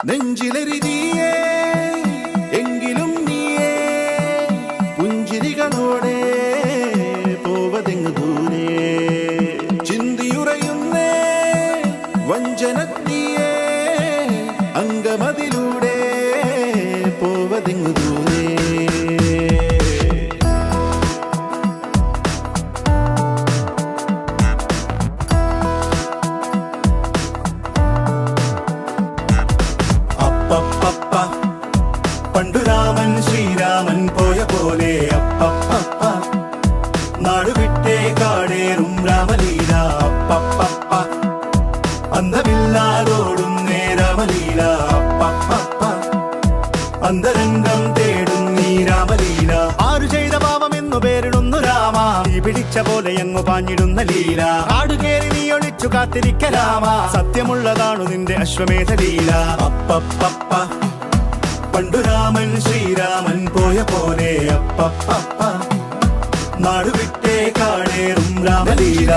നെഞ്ചിലെരിതിയേ എങ്കിലും നീയേ പുഞ്ചിരികളോടെ പോവതെങ്ങു ദൂരെ ചിന്തിയുറയുന്നേ വഞ്ചനത്തിയേ അങ്കമതിലൂടെ പോവതെങ്ങു ദൂരെ പണ്ടു രാമൻ ശ്രീരാമൻ പോയ പോലെ അപ്പപ്പ നാടുവിട്ടേ കാടേറും രാമലീല അപ്പപ്പ അന്തമില്ലാതോടും രാമലീല അപ്പപ്പ അന്തരംഗം തേടും നീ രാമലീല ആരു ചെയ്ത പാപമെന്നു പേരിടുന്നു രാമ നീ പിടിച്ച പോലെ എങ്ങു പാഞ്ഞിടുന്ന ലീല ആടുകേറി നീ ഒളിച്ചു കാത്തിരിക്ക രാമ സത്യമുള്ളതാണു നിന്റെ അശ്വമേധ ലീല അപ്പപ്പ പണ്ടു രാമൻ ശ്രീരാമൻ പോയ പോലെ അപ്പപ്പ നാടുവിട്ടേ കാടേറും രാമലീല